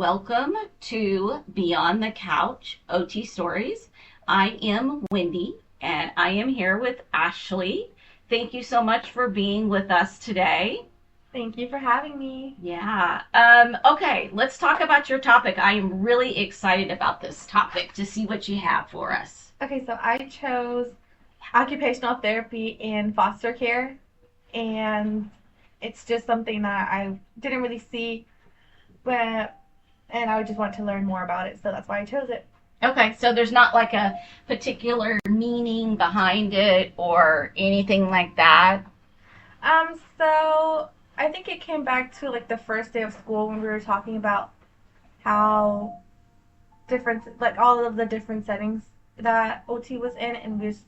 welcome to Beyond the Couch OT Stories. I am Wendy and I am here with Ashley. Thank you so much for being with us today. Thank you for having me. Yeah. Okay, let's talk about your topic. I am really excited about this topic to see what you have for us. Okay, so I chose occupational therapy in foster care, and it's just something that I didn't really see, but and I just want to learn more about it, so that's why I chose it. Okay, so there's not like a particular meaning behind it or anything like that. So I think it came back to like the first day of school when we were talking about how different, like all of the different settings that OT was in, and we just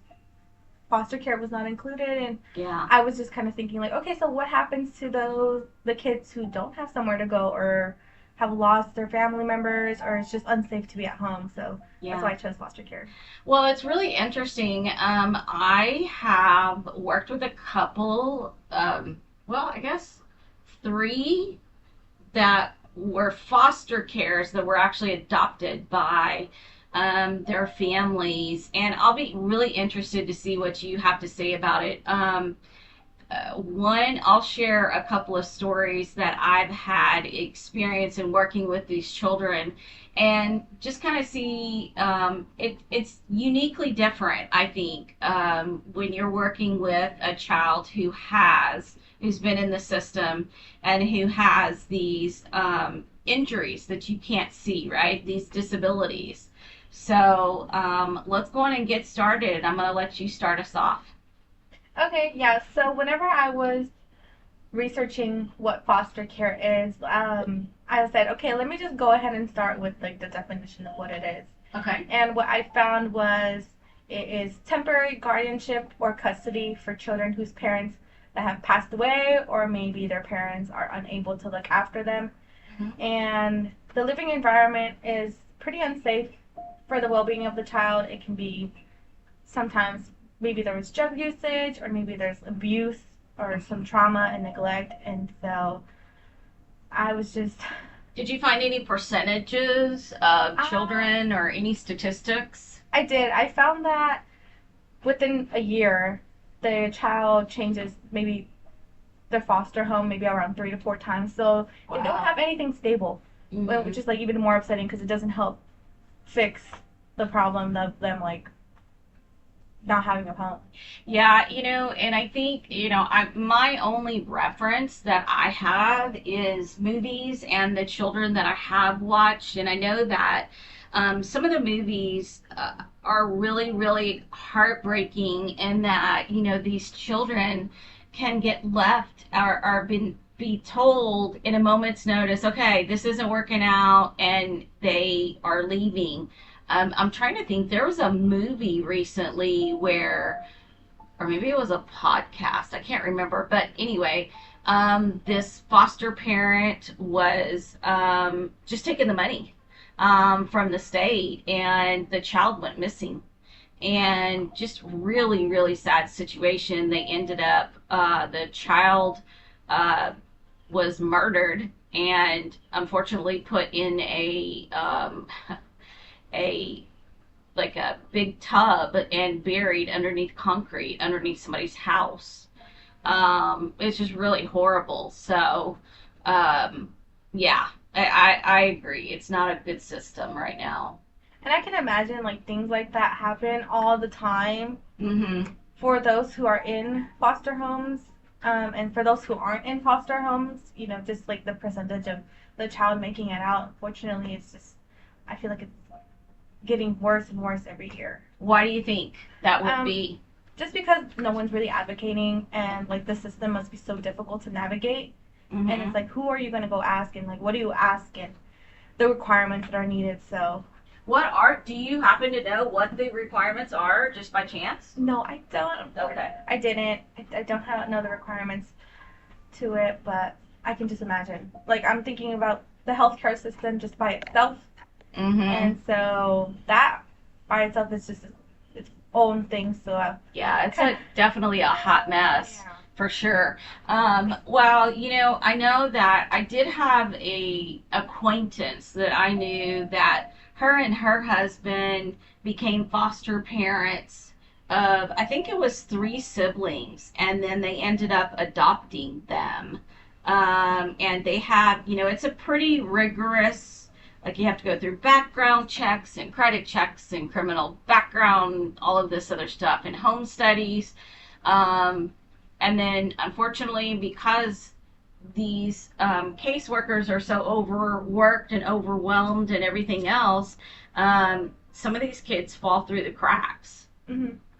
foster care was not included, and Yeah. I was just kind of thinking like, okay, so what happens to the kids who don't have somewhere to go or have lost their family members or it's just unsafe to be at home. So that's Yeah. why I chose foster care. Well, it's really interesting. I have worked with a couple, well, I guess three that were foster cares that were actually adopted by their families. And I'll be really interested to see what you have to say about it. One, I'll share a couple of stories that I've had experience in working with these children and just kind of see it's uniquely different, I think, when you're working with a child who's been in the system and who has these injuries that you can't see, right? These disabilities. So let's go on and get started. I'm going to let you start us off. Okay, yeah. So whenever I was researching what foster care is, I said, okay, let me just go ahead and start with like the definition of what it is. Okay. And what I found was it is temporary guardianship or custody for children whose parents that have passed away or maybe their parents are unable to look after them. Mm-hmm. And the living environment is pretty unsafe for the well-being of the child. It can be sometimes maybe there was drug usage or maybe there's abuse or some trauma and neglect. And so I was just. Did you find any percentages of uh, children or any statistics? I did. I found that within a year, the child changes maybe their foster home maybe around 3 to 4 times. So they don't Wow. have anything stable, Mm-hmm. which is like even more upsetting because it doesn't help fix the problem of them like not having a home. Yeah, and I think, my only reference that I have is movies and the children that I have watched. And I know that some of the movies are really, really heartbreaking in that, these children can get left or are been be told in a moment's notice, okay, this isn't working out, and they are leaving. I'm trying to think. There was a movie recently where, or maybe it was a podcast. I can't remember. But anyway, this foster parent was just taking the money from the state, and the child went missing. And just really, really sad situation. They ended up, the child uh, was murdered and unfortunately put in a like a big tub and buried underneath concrete underneath somebody's house. It's just really horrible. So, yeah, I agree. It's not a good system right now. And I can imagine like things like that happen all the time Mm-hmm. for those who are in foster homes. And for those who aren't in foster homes, just like the percentage of the child making it out, unfortunately, it's just, I feel like it's getting worse and worse every year. Why do you think that would Um, be? just because no one's really advocating and like the system must be so difficult to navigate. And Mm-hmm. it's like, who are you going to go ask? And like, what do you ask? And the requirements that are needed. So, Do you happen to know what the requirements are just by chance? no, I don't. Okay. I didn't. I don't know the requirements to it, but I can just imagine. Like, I'm thinking about the healthcare system just by itself. Mm-hmm. And so that by itself is just its own thing. So, Yeah, it's definitely a hot mess. yeah. For sure. Well, I know that I did have a acquaintance that I knew that her and her husband became foster parents of, I think it was three siblings, and then they ended up adopting them. And they have, it's a pretty rigorous, like you have to go through background checks and credit checks and criminal background, all of this other stuff, and home studies. Um, and then, unfortunately, because these caseworkers are so overworked and overwhelmed and everything else, some of these kids fall through the cracks.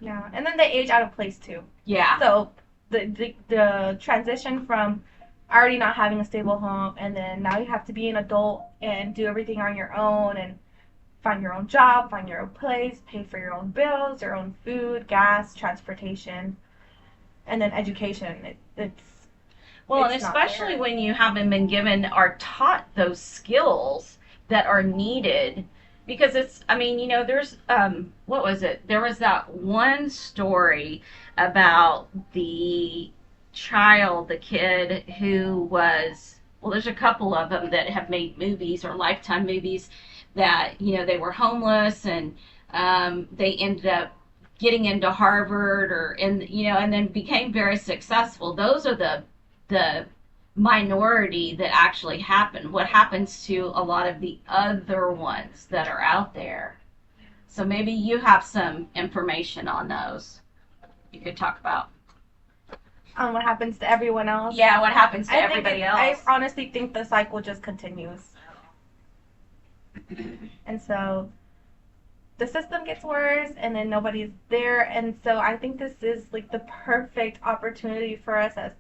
Yeah, and then they age out of place too. Yeah. So the transition from already not having a stable home, and then now you have to be an adult and do everything on your own and find your own job, find your own place, pay for your own bills, your own food, gas, transportation, and then education. Well, and It's not especially fair. when you haven't been given or taught those skills that are needed. Because I mean, there's, what was it? There was that one story about the child, the kid who was, well, there's a couple of them that have made movies or Lifetime movies that, they were homeless and they ended up getting into Harvard or and then became very successful. Those are the minority that actually happen. What happens to a lot of the other ones that are out there? So maybe you have some information on those you could talk about. What happens to everyone else? Yeah, what happens to I think everybody I else? honestly think the cycle just continues. And so the system gets worse and then nobody's there, and so I think this is like the perfect opportunity for us as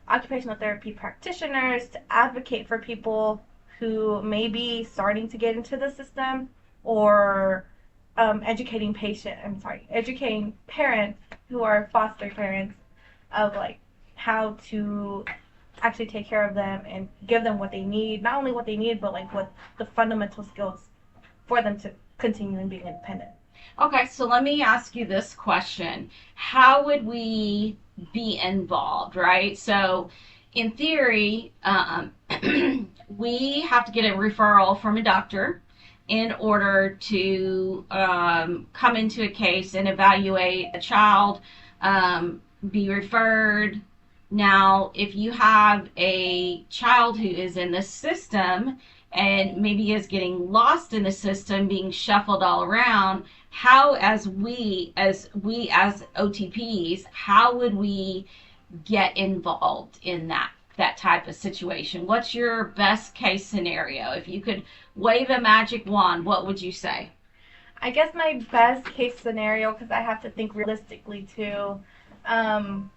occupational therapy practitioners to advocate for people who may be starting to get into the system, or educating parents who are foster parents of like how to actually take care of them and give them what they need, not only what they need, but like what the fundamental skills for them to continue in being independent. Okay, so let me ask you this question. How would we be involved, right? So, in theory, we have to get a referral from a doctor in order to come into a case and evaluate a child, be referred. Now, if you have a child who is in the system and maybe is getting lost in the system, being shuffled all around, how, as OTPs, how would we get involved in that type of situation? What's your best case scenario? If you could wave a magic wand, what would you say? I guess my best case scenario, because I have to think realistically too, um,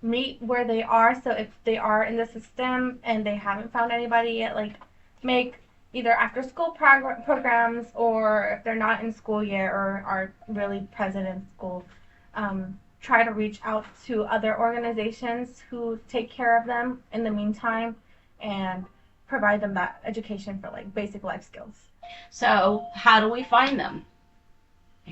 meet where they are. So if they are in the system and they haven't found anybody yet, like make either after school programs, or if they're not in school yet or are really present in school, try to reach out to other organizations who take care of them in the meantime and provide them that education for like basic life skills. So, how do we find them?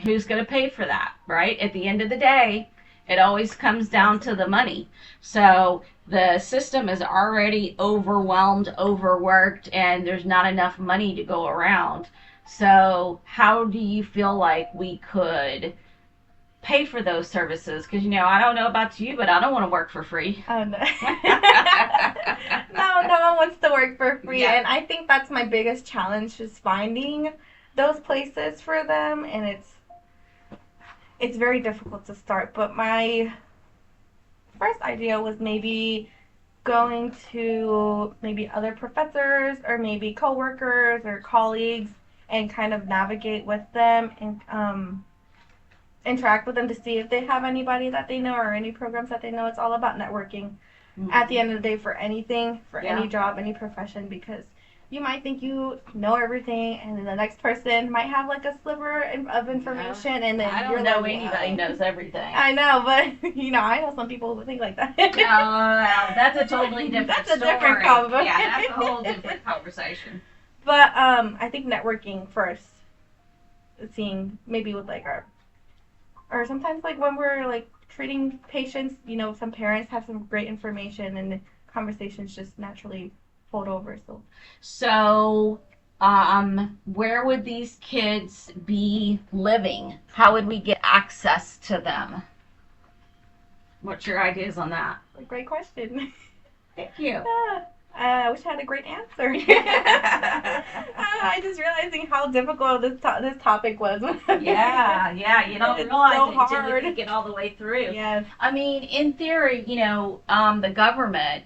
Who's going to pay for that, right? At the end of the day, it always comes down to the money. So the system is already overwhelmed, overworked, and there's not enough money to go around. So how do you feel like we could pay for those services? Because, I don't know about you, but I don't want to work for free. Oh, no. No one wants to work for free. Yeah. And I think that's my biggest challenge, is finding those places for them. And it's very difficult to start. But my first idea was maybe going to maybe other professors or maybe coworkers or colleagues and kind of navigate with them and interact with them to see if they have anybody that they know or any programs that they know. It's all about networking at the end of the day, for anything, for any job, any profession, because you might think you know everything, and then the next person might have like a sliver of information, and then I don't you're know like, anybody knows everything. I know, but I know some people who think like that. Oh, well, that's a totally different That's a story. different convo. Yeah, that's a whole different conversation. But I think networking first, seeing maybe with like our, or sometimes like when we're like treating patients, some parents have some great information and conversations just naturally fold over. So So, where would these kids be living? How would we get access to them? What's your ideas on that? a great question. Thank you. I wish I had a great answer. I just realizing how difficult this topic was. Yeah, you don't It's realize so it until hard. you get all the way through. Yes. I mean, in theory, the government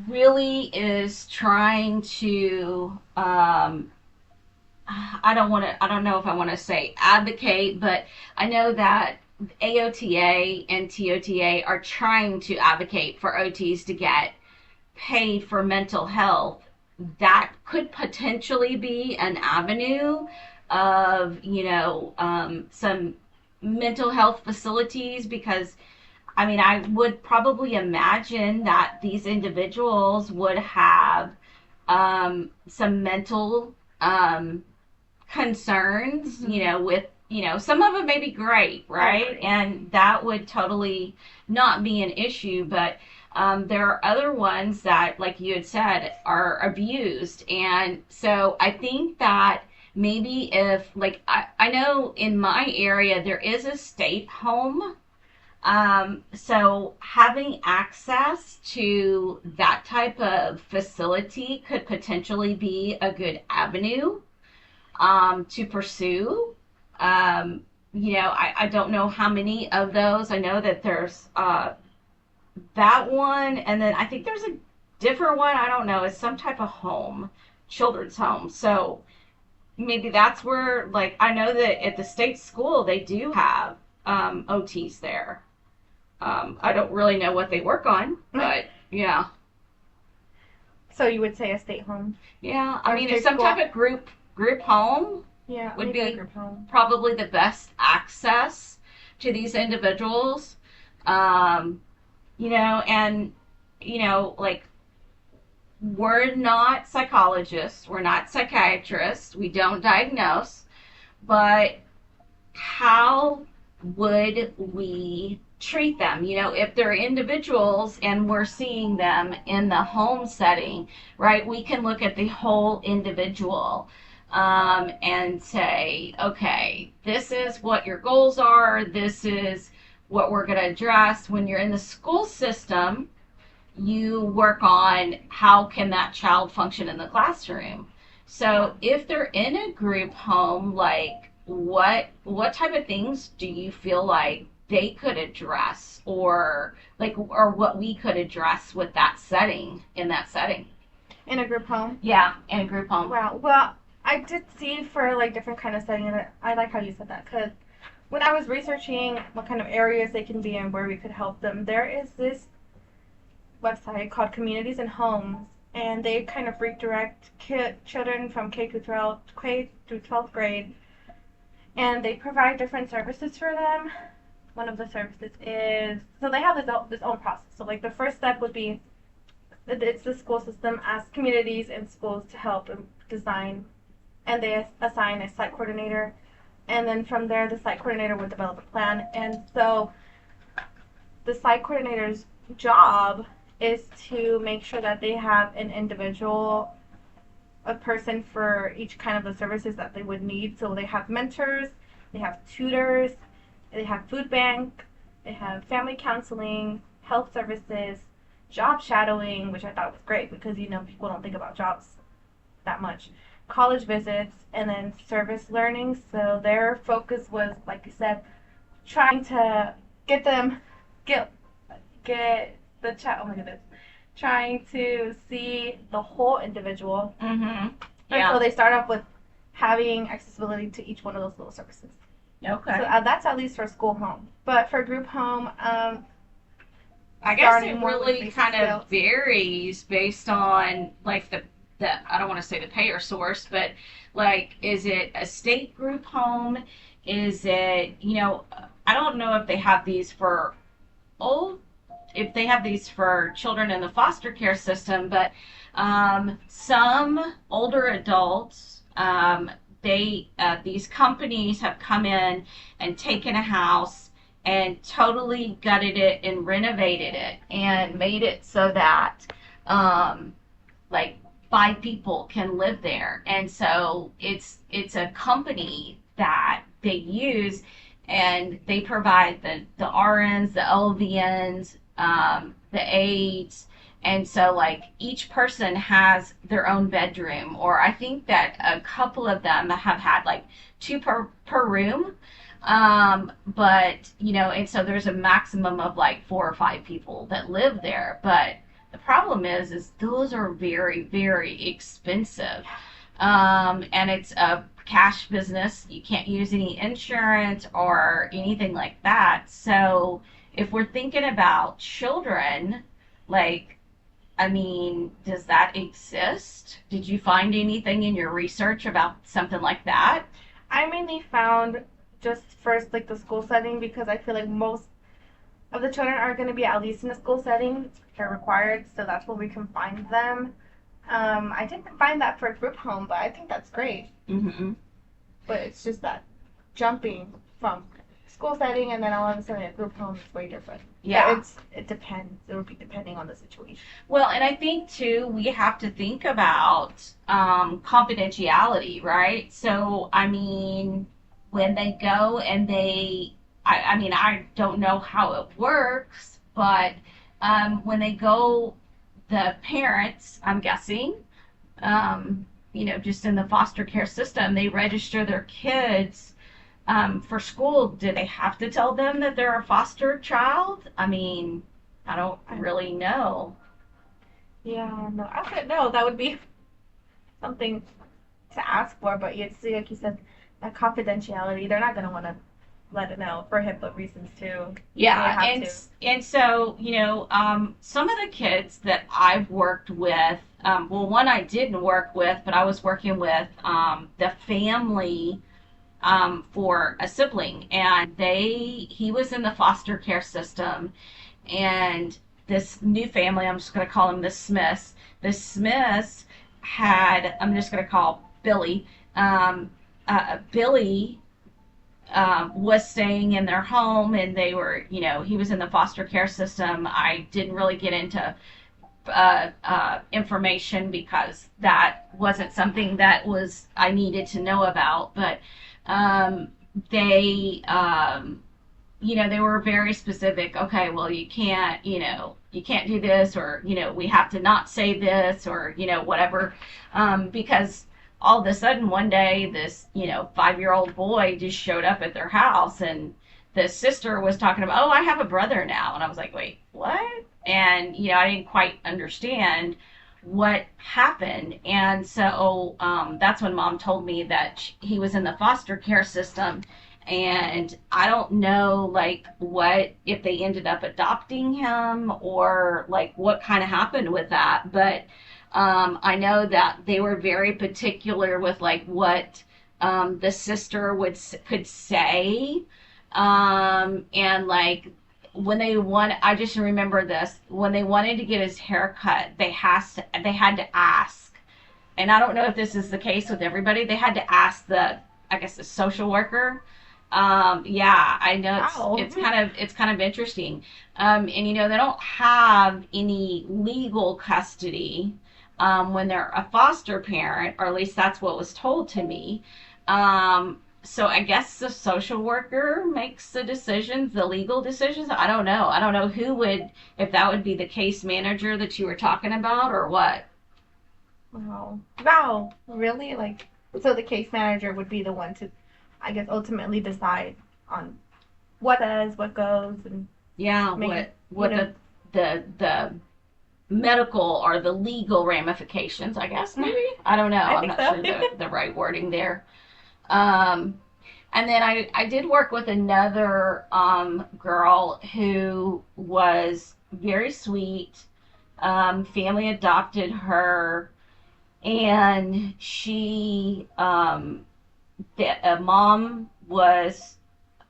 really is trying to I don't know if I want to say advocate, but I know that AOTA and TOTA are trying to advocate for OTs to get paid for mental health. That could potentially be an avenue of, some mental health facilities, because I mean, I would probably imagine that these individuals would have some mental concerns, with, some of it may be great, right? And that would totally not be an issue, but there are other ones that, like you had said, are abused. And so I think that maybe if, like, I know in my area there is a state home, so having access to that type of facility could potentially be a good avenue to pursue. I don't know how many of those. I know that there's that one, and then I think there's a different one. I don't know. It's some type of home, children's home. So maybe that's where, like, I know that at the state school they do have OTs there. I don't really know what they work on, but yeah. So you would say a state home? Yeah, I mean, if some type of group home would maybe a be group home. probably the best access to these individuals. Um, and like, we're not psychologists, we're not psychiatrists, we don't diagnose, but how would we treat them? If they're individuals and we're seeing them in the home setting, right, we can look at the whole individual, and say, okay, this is what your goals are, this is what we're going to address. When you're in the school system, you work on how can that child function in the classroom. So if they're in a group home, like, what type of things do you feel like they could address, or what we could address with that setting, in that setting? In a group home? Yeah, in a group home. Wow. Well, I did see for like different kind of setting, and I like how you said that, because when I was researching what kind of areas they can be in where we could help them, there is this website called Communities and Homes, and they kind of redirect children from K through 12th grade, and they provide different services for them. One of the services is, so they have this own process. So like the first step would be, it's the school system asks communities and schools to help design, and they assign a site coordinator, and then from there the site coordinator would develop a plan. And so the site coordinator's job is to make sure that they have an individual, a person for each kind of the services that they would need. So they have mentors, they have tutors, they have food bank, they have family counseling, health services, job shadowing, which I thought was great because people don't think about jobs that much, college visits, and then service learning. So their focus was, like you said, trying to get the child. Oh my goodness, trying to see the whole individual. Mm-hmm. And so they start off with having accessibility to each one of those little services. Okay. So that's at least for school home. But for group home, I guess it really kind of varies based on, like, the I don't want to say the payer source, but, like, is it a state group home? Is it, I don't know if they have these for children in the foster care system, but some older adults, these companies have come in and taken a house and totally gutted it and renovated it and made it so that um, like 5 people can live there. And so it's a company that they use, and they provide the RNs, the LVNs, the aides. And so like each person has their own bedroom, or I think that a couple of them have had like two per room. But and so there's a maximum of like 4 or 5 people that live there. But the problem is those are very, very expensive. And it's a cash business. You can't use any insurance or anything like that. So if we're thinking about children, like, I mean, does that exist? Did you find anything in your research about something like that? I mainly found just first like the school setting because I feel like most of the children are going to be at least in a school setting. They're required, so that's where we can find them. I didn't find that for a group home, but I think that's great. Mm-hmm. But it's just that jumping from school setting and then all of a sudden a group home is way different. Yeah. But it depends. It would be depending on the situation. Well, and I think too, we have to think about confidentiality, right? So, I mean, when they go and I mean, I don't know how it works, but when they go, the parents, I'm guessing, just in the foster care system, they register their kids for school. Do they have to tell them that they're a foster child? I mean, I don't really know. Yeah, no, I don't know. That would be something to ask for, but you'd see, like you said, that confidentiality. They're not gonna want to let it know for HIPAA reasons too. They Yeah, have and to. and so some of the kids that I've worked with, well, one I didn't work with, but I was working with the family for a sibling, and he was in the foster care system, and this new family, I'm just going to call them the Smiths had, I'm just going to call Billy, Billy was staying in their home, and they were, he was in the foster care system. I didn't really get into information because that wasn't something that was I needed to know about. But um, they, they were very specific. Okay, well, you can't do this, or we have to not say this, or whatever, because all of a sudden one day this 5-year-old boy just showed up at their house, and the sister was talking about, oh, I have a brother now, and I was like, wait, what? And I didn't quite understand what happened. And so that's when mom told me that he was in the foster care system. And I don't know, like, what, if they ended up adopting him, or like what kind of happened with that. But I know that they were very particular with like what the sister could say, and like when I just remember this, when they wanted to get his hair cut, they had to ask, and I don't know if this is the case with everybody. They had to ask I guess the social worker. Yeah, I know Wow. it's kind of interesting. And they don't have any legal custody when they're a foster parent, or at least that's what was told to me. So I guess the social worker makes the decisions, the legal decisions. I don't know. I don't know if that would be the case manager that you were talking about, or what. Wow. Wow. Really? Like, so the case manager would be the one to, I guess, ultimately decide on what does, what goes, and Yeah, make, what the medical or the legal ramifications, I guess, maybe. I don't know. I I'm think not so. sure the right wording there. Um, and then I did work with another girl who was very sweet. Family adopted her, and a mom was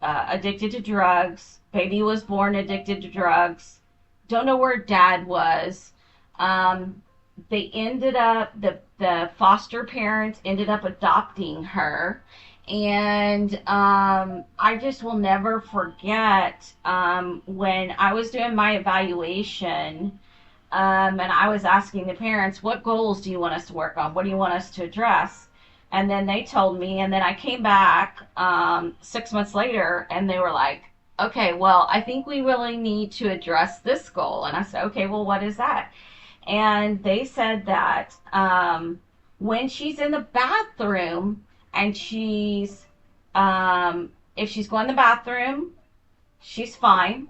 addicted to drugs. Baby was born addicted to drugs. Don't know where dad was. Um, they ended up the foster parents ended up adopting her, And I just will never forget when I was doing my evaluation, and I was asking the parents, what goals do you want us to work on? What do you want us to address? And then they told me, and then I came back 6 months later, and they were like, okay, well, I think we really need to address this goal. And I said, okay, well, what is that? And they said that when she's in the bathroom and if she's going to the bathroom, she's fine.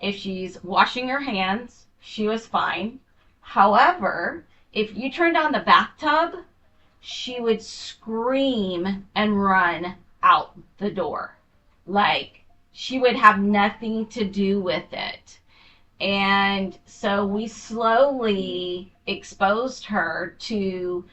If she's washing her hands, she was fine. However, if you turned on the bathtub, she would scream and run out the door. Like she would have nothing to do with it. And so we slowly exposed her to,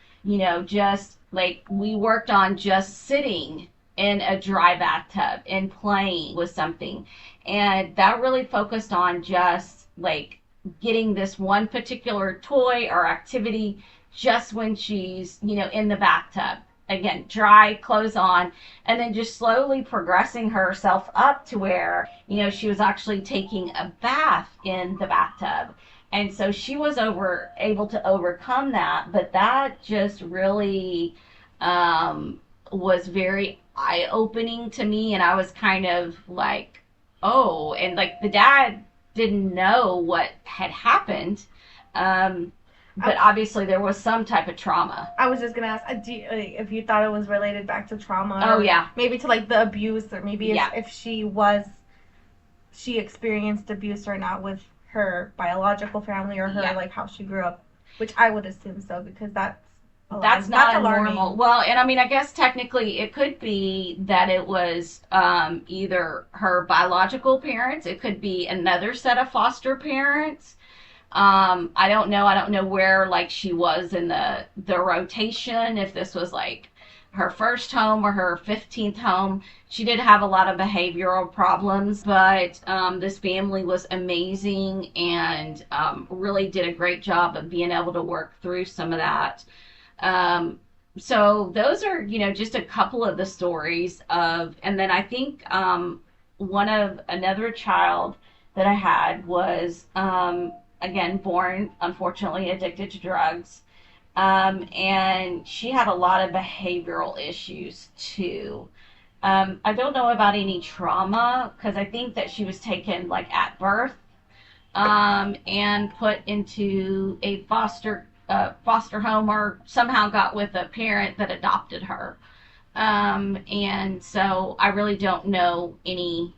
just like we worked on just sitting in a dry bathtub and playing with something. And that really focused on just like getting this one particular toy or activity just when she's, in the bathtub. Again, dry, clothes on, and then just slowly progressing herself up to where, she was actually taking a bath in the bathtub. And so she was able to overcome that, but that just really was very eye opening to me. And I was kind of like, oh, and like the dad didn't know what had happened. Um, but obviously there was some type of trauma. I was just gonna ask if you thought it was related back to trauma. Oh yeah. Maybe to like the abuse, or maybe if she experienced abuse or not with her biological family or her like how she grew up, which I would assume so because that's not normal. Well, and I mean, I guess technically it could be that it was either her biological parents, it could be another set of foster parents. I don't know. I don't know where like she was in the rotation. If this was like her first home or her 15th home. She did have a lot of behavioral problems, but this family was amazing and really did a great job of being able to work through some of that. So those are, just a couple of the stories of, and then I think another child that I had was, again, born, unfortunately, addicted to drugs. And she had a lot of behavioral issues too. I don't know about any trauma because I think that she was taken like at birth, and put into a foster home or somehow got with a parent that adopted her. And so I really don't know any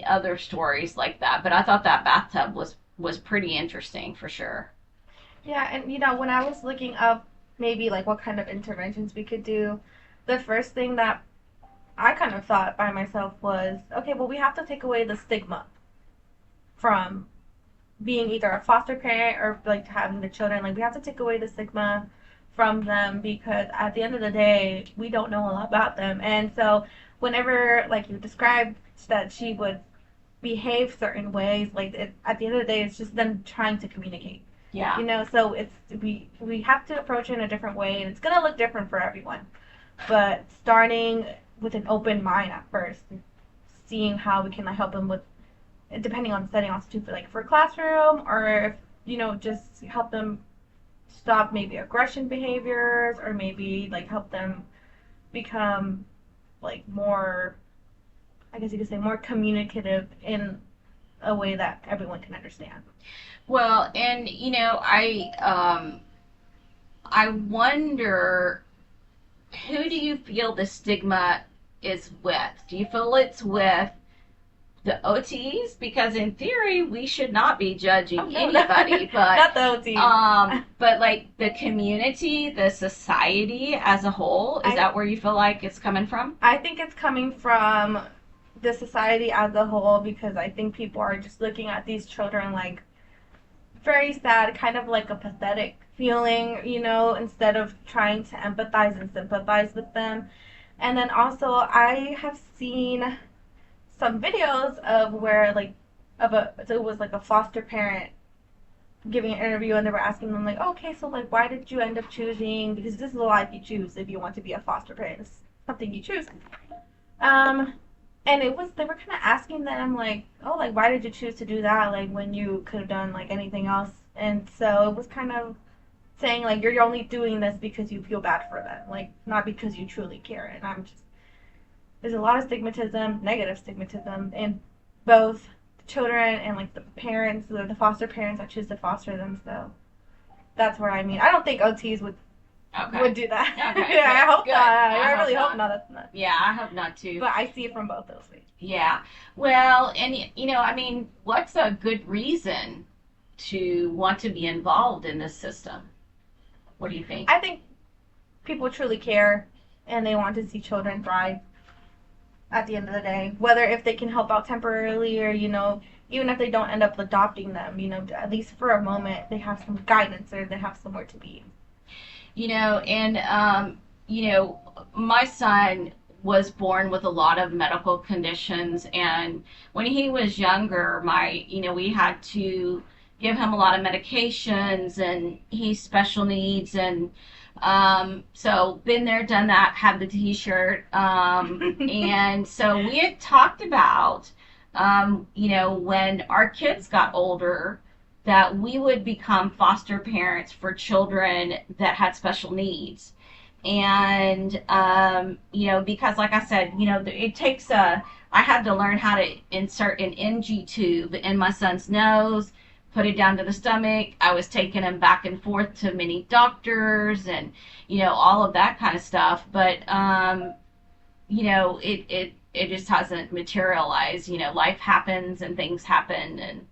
other stories like that. But I thought that bathtub was pretty interesting for sure. Yeah, and when I was looking up maybe like what kind of interventions we could do, the first thing that I kind of thought by myself was, okay, well, we have to take away the stigma from being either a foster parent or like having the children. Like, we have to take away the stigma from them because at the end of the day, we don't know a lot about them. And so, whenever like you described that she would behave certain ways, like at the end of the day, it's just them trying to communicate. Yeah. So we have to approach it in a different way, and it's gonna look different for everyone. But starting with an open mind at first, seeing how we can like, help them with, depending on the setting, also too, for classroom, or if just help them stop maybe aggression behaviors, or maybe like help them become like more, I guess you could say, more communicative in a way that everyone can understand. Well, and I wonder, who do you feel the stigma is with? Do you feel it's with the OTs? Because in theory, we should not be judging anybody, but not the OTs. But like the community, the society as a whole, is that where you feel like it's coming from? I think it's coming from the society as a whole, because I think people are just looking at these children like very sad, kind of like a pathetic feeling, instead of trying to empathize and sympathize with them. And then also, I have seen some videos of where so it was like a foster parent giving an interview, and they were asking them why did you end up choosing, because this is the life you choose if you want to be a foster parent, something you choose. Um, and they were kind of asking them like, oh, like why did you choose to do that? Like when you could have done like anything else. And so it was kind of saying like you're only doing this because you feel bad for them, like not because you truly care. And I'm just there's a lot of stigmatism, negative stigmatism, in both the children and like the parents, the foster parents that choose to foster them. So that's where I mean, I don't think OTs would Okay. do that. Okay. Yeah, I hope Good. not. I I hope really hope not. not. That's not. Yeah, I hope not too. But I see it from both those ways. Yeah. Well, and I mean, what's a good reason to want to be involved in this system? What do you think? I think people truly care and they want to see children thrive at the end of the day. Whether if they can help out temporarily or, even if they don't end up adopting them, at least for a moment they have some guidance or they have somewhere to be. And my son was born with a lot of medical conditions, and when he was younger, we had to give him a lot of medications, and he's special needs, and so been there, done that, had the T-shirt, and so we had talked about, when our kids got older, that we would become foster parents for children that had special needs. And, because like I said, it takes I had to learn how to insert an NG tube in my son's nose, put it down to the stomach. I was taking him back and forth to many doctors and, all of that kind of stuff. But, it just hasn't materialized. Life happens and things happen. And,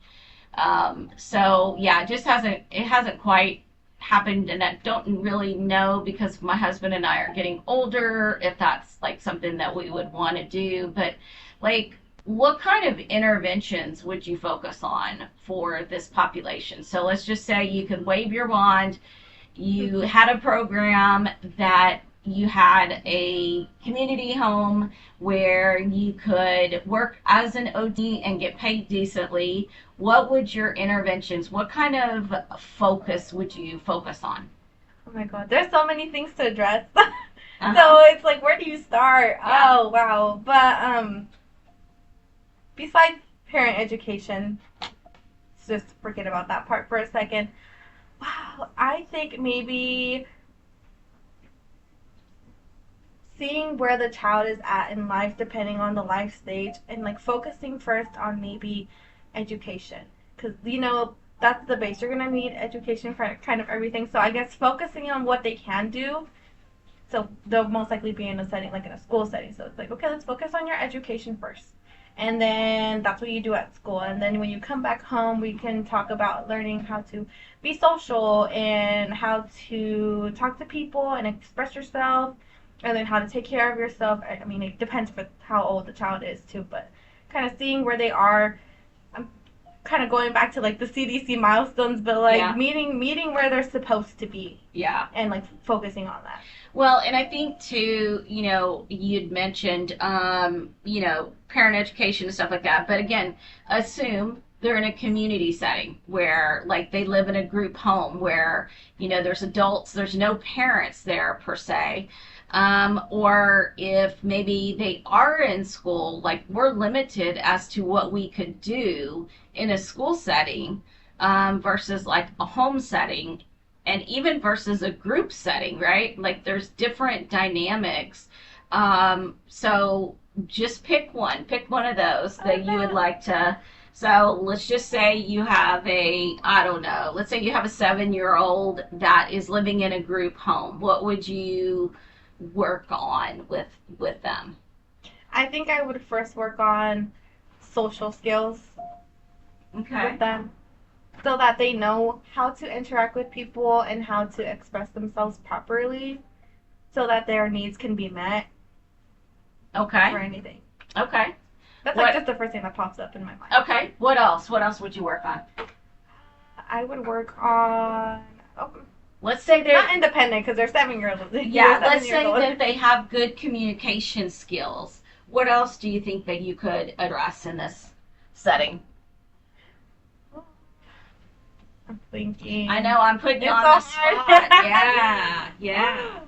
so yeah, it hasn't quite happened, and I don't really know because my husband and I are getting older if that's like something that we would want to do. But like, what kind of interventions would you focus on for this population? So let's just say you could wave your wand, you had a program that you had a community home where you could work as an OD and get paid decently. What would your interventions, what kind of focus would you focus on? Oh my god, there's so many things to address. Uh-huh. So it's like, where do you start? Yeah. Oh wow. But besides parent education, let's just forget about that part for a second. Wow, I think maybe seeing where the child is at in life depending on the life stage and like focusing first on maybe education, because that's the base. You're going to need education for kind of everything, so I guess focusing on what they can do. So they'll most likely be in a setting like in a school setting, so it's like, okay, let's focus on your education first, and then that's what you do at school, and then when you come back home we can talk about learning how to be social and how to talk to people and express yourself, and then how to take care of yourself. I mean, it depends for how old the child is too, but kind of seeing where they are. I'm kind of going back to like the CDC milestones, but like Yeah. meeting where they're supposed to be Yeah. and like focusing on that. Well, and I think too, you'd mentioned, parent education and stuff like that. But again, assume they're in a community setting where, like, they live in a group home where, there's adults, there's no parents there per se. Or if maybe they are in school, like, we're limited as to what we could do in a school setting, versus like a home setting, and even versus a group setting, right? Like, there's different dynamics. So just pick one of those that you would like to. So let's just say you have I don't know, let's say you have a 7-year-old that is living in a group home. What would you work on with them? I think I would first work on social skills Okay. with them so that they know how to interact with people and how to express themselves properly so that their needs can be met Okay. for anything. Okay. That's What? like just the first thing that pops up in my mind. Okay. What else? What else would you work on? I would work on Let's say they're not independent because they're 7 years old. Yeah, let's say that they have good communication skills. What else do you think that you could address in this setting? I'm thinking. I know I'm putting you It's on so the spot. hard. Yeah, yeah.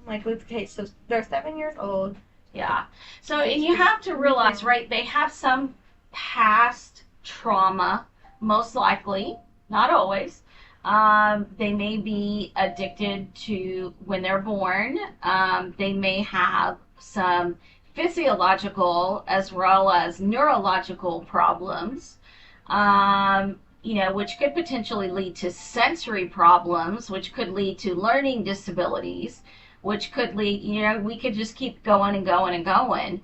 Oh Like, okay, so they're 7 years old. Yeah. So, and you have to realize, right, they have some past trauma, most likely, not always. They may be addicted to when they're born. They may have some physiological as well as neurological problems. Which could potentially lead to sensory problems, which could lead to learning disabilities, which could lead, we could just keep going and going and going.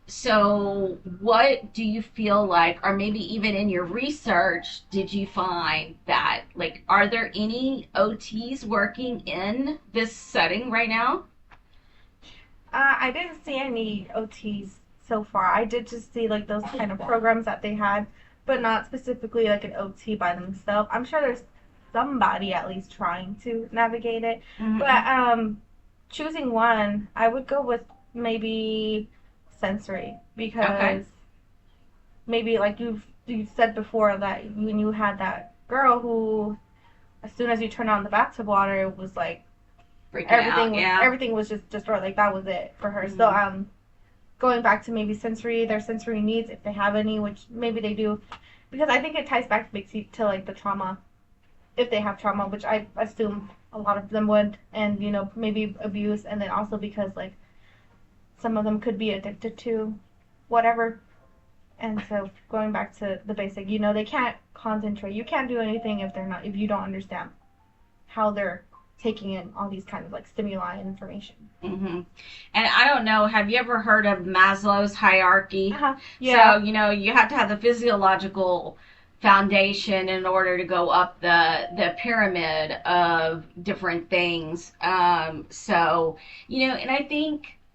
So, what do you feel like, or maybe even in your research, did you find that, like, are there any OTs working in this setting right now? I didn't see any OTs so far. I did just see like those kind of programs that they had, but not specifically like an OT by themselves. I'm sure there's somebody at least trying to navigate it. But Mm-hmm. choosing one, I would go with maybe sensory Okay. because maybe like you said before that when you had that girl who as soon as you turn on the bathtub water it was like Freaking out, yeah. everything was just destroyed, like that was it for her. So Mm-hmm. going back to maybe their sensory needs if they have any, which maybe they do, because I think it ties back to like the trauma, if they have trauma, which I assume a lot of them would, and maybe abuse, and then also because like some of them could be addicted to whatever. And so going back to the basic, they can't concentrate. You can't do anything if you don't understand how they're taking in all these kind of like stimuli and information. Mm-hmm. And I don't know, have you ever heard of Maslow's hierarchy? Uh-huh. So, Yeah. you have to have the physiological foundation in order to go up the pyramid of different things. And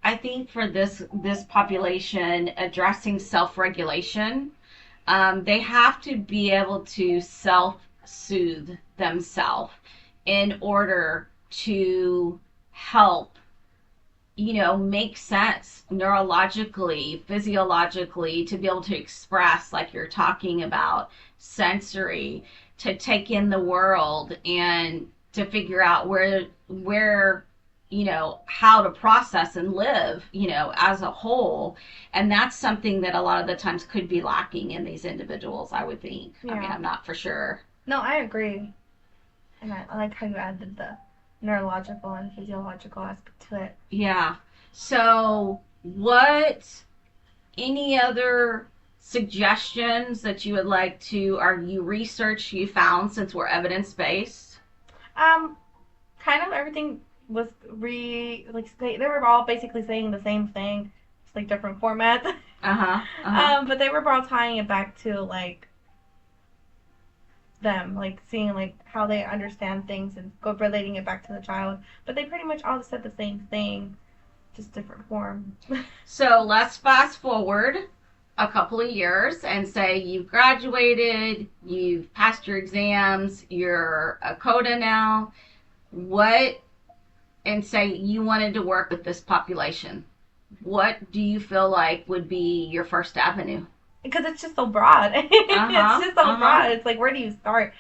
I think for this population addressing self-regulation, they have to be able to self-soothe themselves in order to help make sense neurologically, physiologically, to be able to express, like you're talking about, sensory, to take in the world and to figure out where how to process and live, as a whole. And that's something that a lot of the times could be lacking in these individuals, I would think. I mean, Yeah. I'm not for sure. No, I agree. And I like how you added the neurological and physiological aspect to it. Yeah. So, any other suggestions that you would like to, or you research you found, since we're evidence based? Um, Kind of everything was they were all basically saying the same thing, just like different formats. Uh huh. Uh huh. But they were all tying it back to like them, like seeing like how they understand things and go relating it back to the child. But they pretty much all said the same thing, just different form. So let's fast forward a couple of years and say you've graduated, you've passed your exams, you're a CODA now. What, and say you wanted to work with this population. What do you feel like would be your first avenue? Because it's just so broad. Uh It's huh. just so Uh huh. broad. It's like where do you start?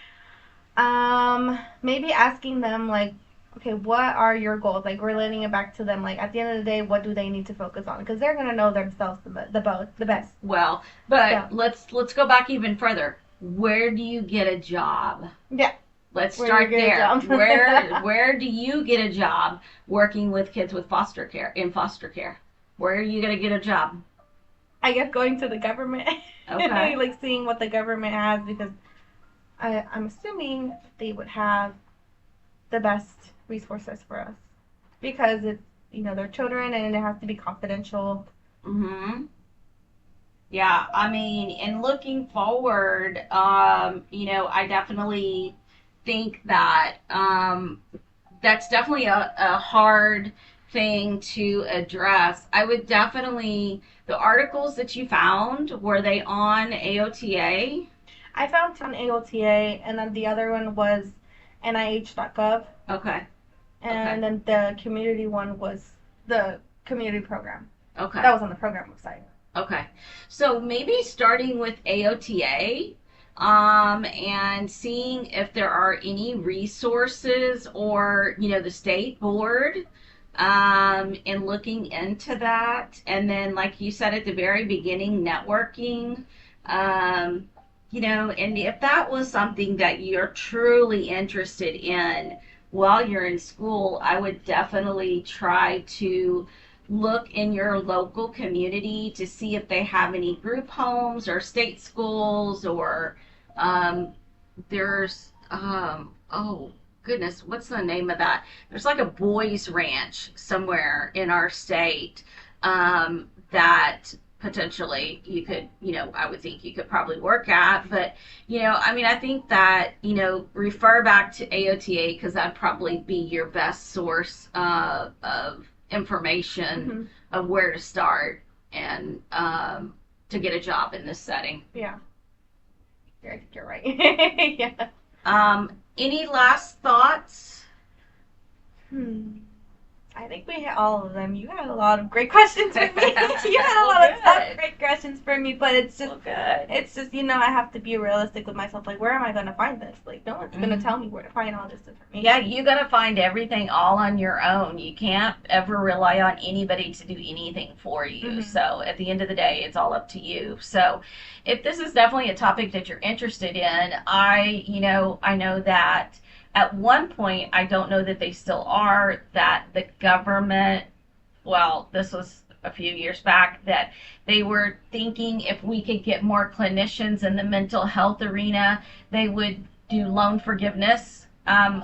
Maybe asking them like, okay, what are your goals? Like relating it back to them. Like at the end of the day, what do they need to focus on? Because they're gonna know themselves the best. Well, but So let's go back even further. Where do you get a job? yeah, Let's where do you start get a there. job? Where do you get a job working with kids with foster care, in foster care? Where are you gonna get a job? I guess going to the government, Okay. like seeing what the government has, because I'm assuming they would have the best resources for us because it's they're children and it has to be confidential. Mm-hmm. Yeah, I mean, in looking forward, I definitely think that that's definitely a hard thing to address. I would definitely, the articles that you found, were they on AOTA? I found on AOTA, and then the other one was NIH.gov, Okay, okay, and then the community one was the community program. okay. That was on the program website. Okay. So maybe starting with AOTA, and seeing if there are any resources or, the state board, and looking into that. And then, like you said at the very beginning, networking. Um, and if that was something that you're truly interested in while you're in school, I would definitely try to look in your local community to see if they have any group homes or state schools or um, there's oh goodness, what's the name of that? There's like a boys ranch somewhere in our state that potentially you could, I would think you could probably work at. But, I mean, I think that, refer back to AOTA because that'd probably be your best source of information of where to start and to get a job in this setting. Yeah. I think you're right. Yeah. Any last thoughts? I think we hit all of them. You had a lot of great questions for me. You had a lot of tough, great questions for me, but it's just, it's just, I have to be realistic with myself. Like, where am I going to find this? Like, no one's going to tell me where to find all this information. Yeah, you got to find everything all on your own. You can't ever rely on anybody to do anything for you. So at the end of the day, it's all up to you. So if this is definitely a topic that you're interested in, I know that at one point, I don't know that they still are, that the government, well, this was a few years back, that they were thinking if we could get more clinicians in the mental health arena, they would do loan forgiveness. I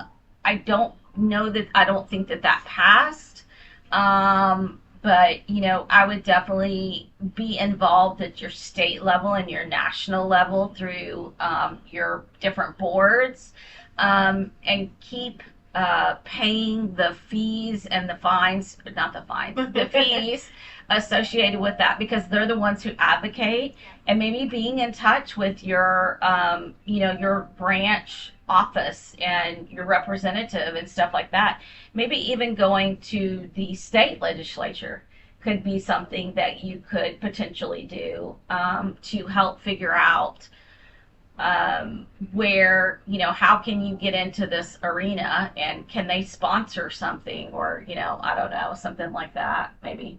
don't think that passed. But, I would definitely be involved at your state level and your national level through your different boards. And keep paying the fees and the fines, not the fines, the fees associated with that, because they're the ones who advocate. And maybe being in touch with your, your branch office and your representative and stuff like that. Maybe even going to the state legislature could be something that you could potentially do to help figure out where, how can you get into this arena and can they sponsor something or, I don't know, something like that, maybe.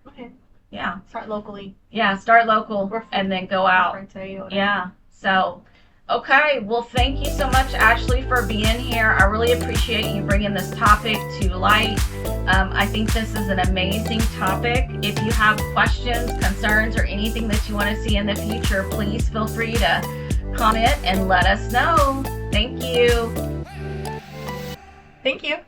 Okay. Yeah. Start locally. Yeah, start local and then go out. Yeah. So, okay. Well, thank you so much, Ashley, for being here. I really appreciate you bringing this topic to light. I think this is an amazing topic. If you have questions, concerns, or anything that you want to see in the future, please feel free to comment and let us know. Thank you. Thank you.